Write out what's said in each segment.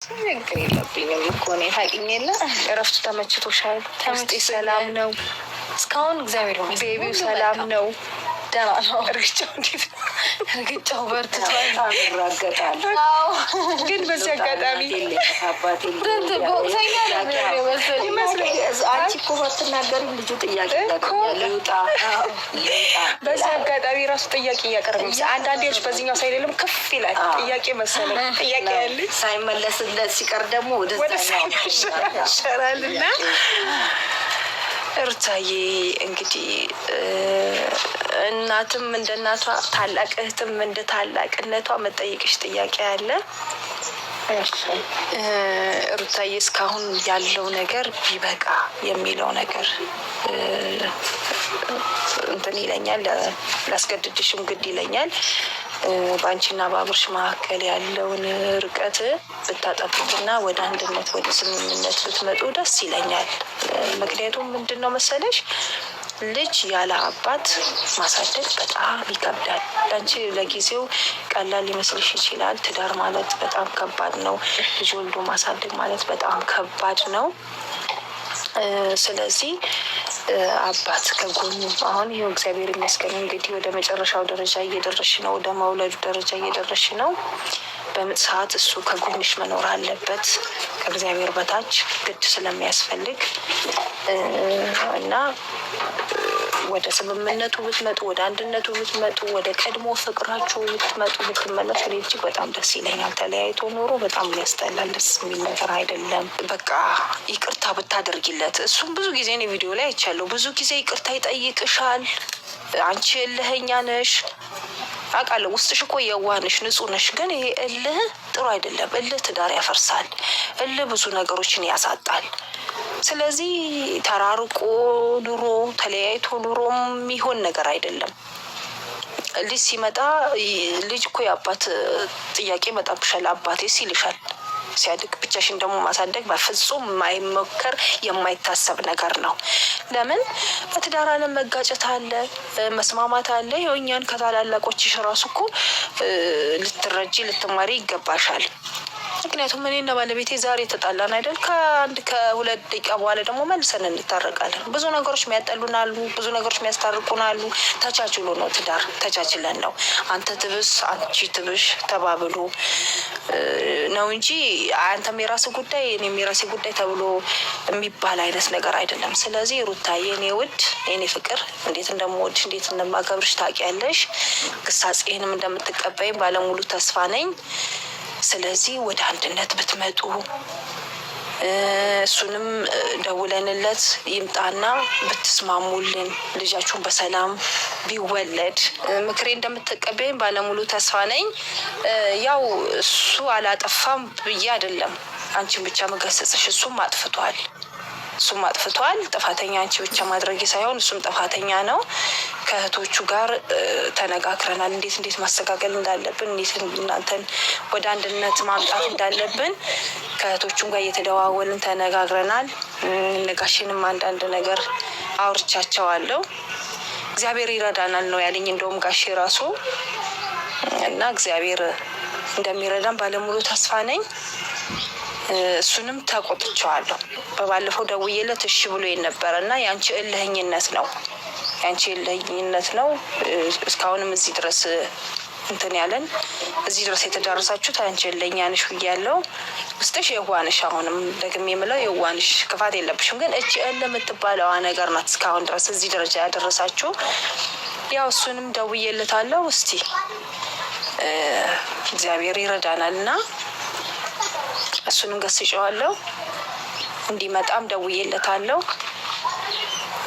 ችግር የለብኝም እኮ እኔ ታውቂኝ የለ። እረፍቱ ተመችቶሻል? ውስጤ ሰላም ነው እስካሁን? እግዚአብሔር ይመስገን። ቤቢው ሰላም ነው? ደህና ነው። እርግጫው እንዴት ነው? እርግጫው በርትቷል። ይራገጣል። ግን በዚህ አጋጣሚ አንቺ እኮ ባትናገሪም ልጁ ጥያቄ ልውጣ። በዚህ አጋጣሚ ራሱ ጥያቄ እያቀረበ አንዳንዴዎች በዚህኛው ሳይደለም ከፍ ይላል ጥያቄ መሰለኝ። ጥያቄ ያለች ሳይመለስለት ሲቀር ደግሞ ወደ ይሻላልና ሩታዬ እንግዲህ እናትም እንደ እናቷ ታላቅ እህትም እንደ ታላቅነቷ መጠየቅሽ ጥያቄ አለ። ሩታዬ እስካሁን ያለው ነገር ቢበቃ የሚለው ነገር እንትን ይለኛል፣ ላስገድድሽም ግድ ይለኛል። በአንቺና በአብርሽ መካከል ያለውን ርቀት ብታጠፉትና ወደ አንድነት ወደ ስምምነት ብትመጡ ደስ ይለኛል። ምክንያቱም ምንድን ነው መሰለሽ ልጅ ያለ አባት ማሳደግ በጣም ይከብዳል። ለአንቺ ለጊዜው ቀላል ሊመስልሽ ይችላል። ትዳር ማለት በጣም ከባድ ነው። ልጅ ወልዶ ማሳደግ ማለት በጣም ከባድ ነው። ስለዚህ አባት ከጎኑ አሁን ይኸው እግዚአብሔር ይመስገን እንግዲህ ወደ መጨረሻው ደረጃ እየደረሽ ነው፣ ወደ መውለዱ ደረጃ እየደረሽ ነው። በምጥ ሰዓት እሱ ከጎንሽ መኖር አለበት ከእግዚአብሔር በታች ግድ ስለሚያስፈልግ እና ወደ ስምምነቱ ብትመጡ፣ ወደ አንድነቱ ብትመጡ፣ ወደ ቀድሞ ፍቅራችሁ ብትመጡ ብትመለሱ እጅግ በጣም ደስ ይለኛል። ተለያይቶ ኖሮ በጣም ሊያስጠላል፣ ደስ የሚል ነገር አይደለም። በቃ ይቅርታ ብታደርጊለት። እሱም ብዙ ጊዜ እኔ ቪዲዮ ላይ አይቻለሁ። ብዙ ጊዜ ይቅርታ ይጠይቅሻል። አንቺ እልህኛ ነሽ አውቃለሁ። ውስጥሽ እኮ የዋህ ነሽ፣ ንጹህ ነሽ። ግን ይሄ እልህ ጥሩ አይደለም። እልህ ትዳር ያፈርሳል። እልህ ብዙ ነገሮችን ያሳጣል። ስለዚህ ተራርቆ ኑሮ ተለያይቶ ኑሮ የሚሆን ነገር አይደለም። ልጅ ሲመጣ ልጅ እኮ የአባት ጥያቄ መጣብሻል። አባቴስ ይልሻል ሲያድግ። ብቻሽን ደግሞ ማሳደግ በፍጹም የማይሞከር የማይታሰብ ነገር ነው። ለምን በትዳር ዓለም መጋጨት አለ፣ መስማማት አለ። ይኸው እኛን ከታላላቆችሽ ራሱ እኮ ልትረጂ ልትማሪ ይገባሻል። ምክንያቱም እኔና ባለቤቴ ዛሬ ተጣላን አይደል? ከሁለት ደቂቃ በኋላ ደግሞ መልሰን እንታረቃለን። ብዙ ነገሮች የሚያጠሉን አሉ፣ ብዙ ነገሮች የሚያስታርቁን አሉ። ተቻችሎ ነው ትዳር፣ ተቻችለን ነው። አንተ ትብስ አንቺ ትብሽ ተባብሎ ነው እንጂ አንተም የራስ ጉዳይ እኔም የራሴ ጉዳይ ተብሎ የሚባል አይነት ነገር አይደለም። ስለዚህ ሩታዬ የኔ ውድ የኔ ፍቅር እንዴት እንደምወድሽ እንዴት እንደማከብርሽ ታውቂያለሽ። ግሳጼንም እንደምትቀበይም ባለሙሉ ተስፋ ነኝ። ስለዚህ ወደ አንድነት ብትመጡ እሱንም ደውለንለት ይምጣና ብትስማሙልን ልጃችሁን በሰላም ቢወለድ ምክሬ እንደምትቀበይም ባለሙሉ ተስፋ ነኝ። ያው እሱ አላጠፋም ብዬ አይደለም አንቺን ብቻ መገሰጽሽ። እሱም አጥፍቷል። ጥፋተኛ አንቺ ብቻ ማድረግ ሳይሆን እሱም ጥፋተኛ ነው። ከእህቶቹ ጋር ተነጋግረናል። እንዴት ማስተካከል እንዳለብን፣ እንዴት እናንተን ወደ አንድነት ማምጣት እንዳለብን ከእህቶቹም ጋር እየተደዋወልን ተነጋግረናል። ነጋሽንም አንዳንድ ነገር አውርቻቸዋለሁ። እግዚአብሔር ይረዳናል ነው ያለኝ እንደውም ጋሼ ራሱ እና እግዚአብሔር እንደሚረዳን ባለሙሉ ተስፋ ነኝ። እሱንም ተቆጥቼዋለሁ። በባለፈው ደውዬለት እሺ ብሎ የነበረ እና የአንቺ እልህኝነት ነው እስካሁንም እዚህ ድረስ እንትን ያለን እዚህ ድረስ የተዳረሳችሁት አንቺ እልህኛ ነሽ ብያለሁ። ውስጥሽ የዋንሽ አሁንም ደግሜ የምለው የዋንሽ ክፋት የለብሽም። ግን እቺ እልህ የምትባለዋ ነገር ናት እስካሁን ድረስ እዚህ ደረጃ ያደረሳችሁ። ያው እሱንም ደውዬለታለሁ። እስቲ እግዚአብሔር ይረዳናል እና እሱንም ገስጨዋለሁ። እንዲመጣም ደውዬለታለሁ።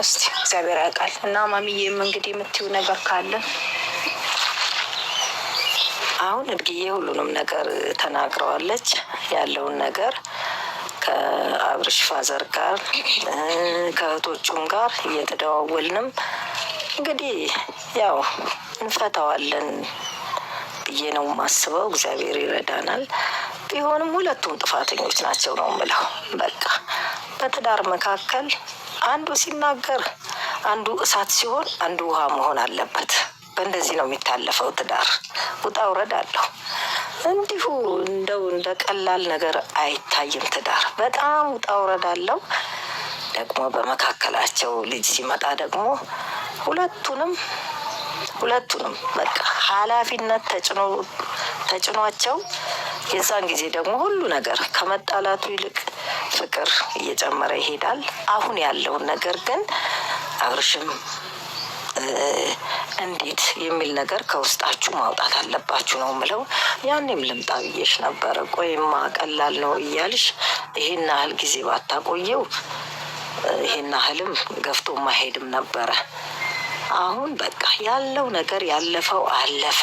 እስቲ እግዚአብሔር ያውቃል እና ማሚዬም እንግዲህ የምትይው ነገር ካለ አሁን እድግዬ ሁሉንም ነገር ተናግረዋለች። ያለውን ነገር ከአብርሽ ፋዘር ጋር ከእህቶቹም ጋር እየተደዋወልንም እንግዲህ ያው እንፈታዋለን ብዬ ነው የማስበው። እግዚአብሔር ይረዳናል። ቢሆንም ሁለቱም ጥፋተኞች ናቸው ነው የምለው። በቃ በትዳር መካከል አንዱ ሲናገር አንዱ እሳት ሲሆን አንዱ ውሃ መሆን አለበት። በእንደዚህ ነው የሚታለፈው ትዳር። ውጣ ውረድ አለው። እንዲሁ እንደው እንደ ቀላል ነገር አይታይም። ትዳር በጣም ውጣ ውረድ አለው። ደግሞ በመካከላቸው ልጅ ሲመጣ ደግሞ ሁለቱንም በቃ ኃላፊነት ተጭኗቸው የዛን ጊዜ ደግሞ ሁሉ ነገር ከመጣላቱ ይልቅ ፍቅር እየጨመረ ይሄዳል። አሁን ያለውን ነገር ግን አብርሽም እንዴት የሚል ነገር ከውስጣችሁ ማውጣት አለባችሁ ነው ምለው። ያኔም ልምጣ ብዬሽ ነበረ። ቆይማ ቀላል ነው እያልሽ ይሄን ያህል ጊዜ ባታቆየው ይሄን ያህልም ገፍቶ ማሄድም ነበረ። አሁን በቃ ያለው ነገር ያለፈው አለፈ።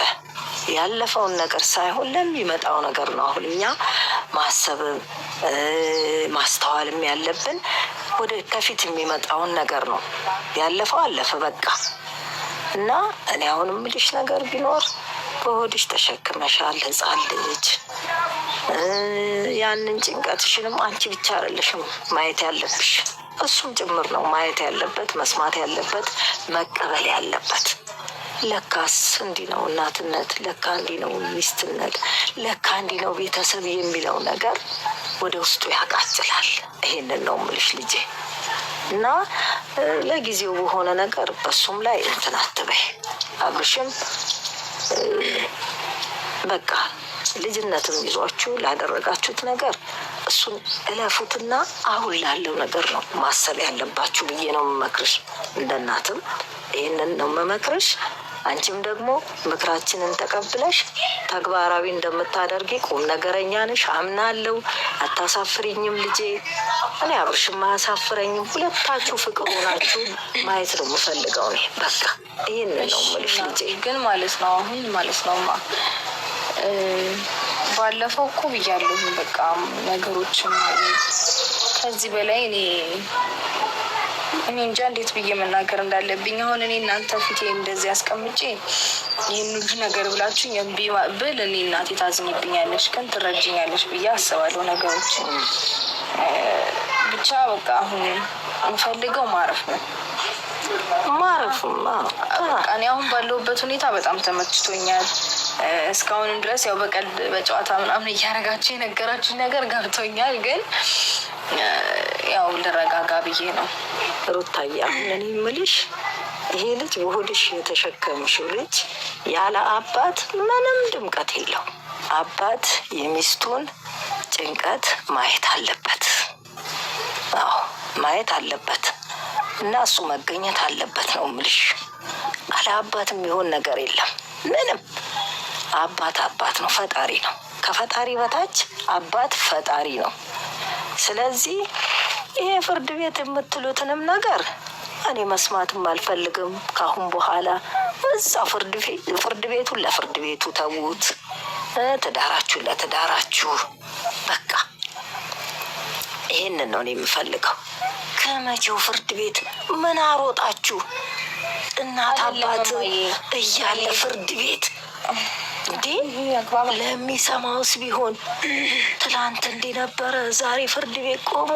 ያለፈውን ነገር ሳይሆን ለሚመጣው ነገር ነው አሁን እኛ ማሰብ ማስተዋልም ያለብን። ወደ ከፊት የሚመጣውን ነገር ነው። ያለፈው አለፈ በቃ። እና እኔ አሁን የምልሽ ነገር ቢኖር በሆድሽ ተሸክመሻል ሕፃን ልጅ። ያንን ጭንቀትሽንም አንቺ ብቻ አይደለሽም ማየት ያለብሽ፣ እሱም ጭምር ነው ማየት ያለበት፣ መስማት ያለበት፣ መቀበል ያለበት። ለካስ እንዲህ ነው እናትነት፣ ለካ እንዲህ ነው ሚስትነት፣ ለካ እንዲህ ነው ቤተሰብ የሚለው ነገር ወደ ውስጡ ያቃጭላል። ይሄንን ነው የምልሽ ልጄ። እና ለጊዜው በሆነ ነገር በሱም ላይ እንትን አትበይ። አብርሽም በቃ ልጅነትም ይዟችሁ ላደረጋችሁት ነገር እሱን እለፉትና አሁን ላለው ነገር ነው ማሰብ ያለባችሁ ብዬ ነው የምመክርሽ። እንደ እናትም ይህንን ነው የምመክርሽ። አንቺም ደግሞ ምክራችንን ተቀብለሽ ተግባራዊ እንደምታደርጊ ቁም ነገረኛ ነሽ፣ አምናለሁ። አታሳፍሪኝም ልጄ። እኔ አብርሽም አያሳፍረኝም። ሁለታችሁ ፍቅር ሆናችሁ ማየት ነው የምፈልገው እኔ። በቃ ይህንን ነው የምልሽ ልጄ። ግን ማለት ነው አሁን ማለት ነው ባለፈው እኮ ብያለሁ። በቃ ነገሮችን ከዚህ በላይ እኔ እንጃ እንዴት ብዬ መናገር እንዳለብኝ። አሁን እኔ እናንተ ፊቴ እንደዚህ አስቀምጬ ይህን ሁሉ ነገር ብላችሁ እምቢ ብል እኔ እናቴ ታዝኝብኛለሽ፣ ግን ትረጅኛለሽ ብዬ አስባለሁ ነገሮችን። ብቻ በቃ አሁን የምፈልገው ማረፍ ነው። ማረፍማ በቃ እኔ አሁን ባለሁበት ሁኔታ በጣም ተመችቶኛል። እስካሁንም ድረስ ያው በቀልድ በጨዋታ ምናምን እያደረጋችሁ የነገራችሁ ነገር ገብቶኛል። ግን ያው ልረጋጋ ብዬ ነው። ሩታዬ አሁን እኔ የምልሽ ይሄ ልጅ በሆድሽ የተሸከምሽው ልጅ ያለ አባት ምንም ድምቀት የለው። አባት የሚስቱን ጭንቀት ማየት አለበት። አዎ ማየት አለበት እና እሱ መገኘት አለበት ነው የምልሽ። አለ አባት የሚሆን ነገር የለም ምንም። አባት ነው፣ ፈጣሪ ነው። ከፈጣሪ በታች አባት ፈጣሪ ነው። ስለዚህ ይሄ ፍርድ ቤት የምትሉትንም ነገር እኔ መስማትም አልፈልግም። ካሁን በኋላ እዛ ፍርድ ቤቱን ለፍርድ ቤቱ ተዉት፣ ትዳራችሁን ለትዳራችሁ። በቃ ይሄንን ነው እኔ የምፈልገው። ከመቼው ፍርድ ቤት ምን አሮጣችሁ? እናት አባት እያለ ፍርድ ቤት እንዴ? ለሚሰማውስ ቢሆን ትላንት እንዲህ ነበረ ዛሬ ፍርድ ቤት ቆሙ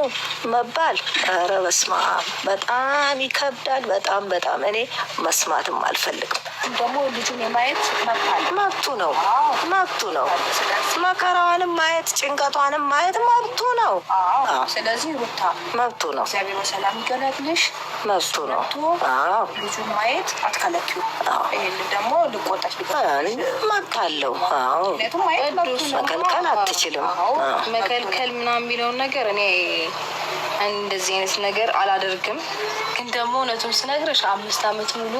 መባል፣ ኧረ በስመ አብ በጣም ይከብዳል። በጣም እኔ መስማትም አልፈልግም። ደግሞ ልጁን የማየት መብቱ ነው። መከራዋንም ማየት ጭንቀቷንም ማየት መብቱ ነው። ስለዚህ ሩታ መብቱ ነው። እግዚአብሔር በሰላም ይገላግልሽ። መብቱ ነው። ልጁን ማየት አትከለኪው። ይሄን ደግሞ ልቆጣች መብት አለው። መከልከል አትችልም። መከልከል ምናምን የሚለውን ነገር እኔ እንደዚህ አይነት ነገር አላደርግም። ግን ደግሞ እውነቱም ስነግርሽ 5 ዓመት ሙሉ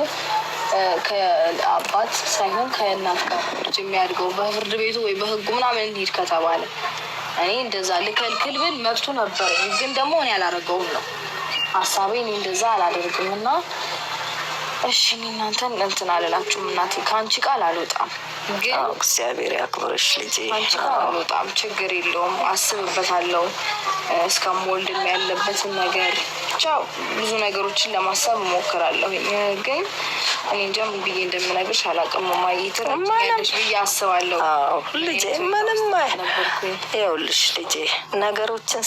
ከአባት ሳይሆን ከእናት ጋር ልጅ የሚያድገው በፍርድ ቤቱ ወይ በሕጉ ምናምን እንሂድ ከተባለ እኔ እንደዛ ልከልክል ብል መብቱ ነበር። ግን ደግሞ እኔ አላደረገውም ነው ሀሳቤ። እኔ እንደዛ አላደርግም እና እሺ እኔ እናንተን እንትን አልላችሁም። እናቴ ከአንቺ ቃል አልወጣም። ግን እግዚአብሔር ያክብርሽ ልጄ። ከአንቺ ቃል አልወጣም። ችግር የለውም፣ አስብበታለሁ። እስከምወልድም ያለበትን ነገር ብቻ ብዙ ነገሮችን ለማሰብ እሞክራለሁ። ግን እኔ እንጃ ምን ብዬ እንደምነግርሽ አላውቅም። ማየትረያለሽ ብዬ አስባለሁ። ልጄ ምንም ይኸውልሽ ልጄ ነገሮችን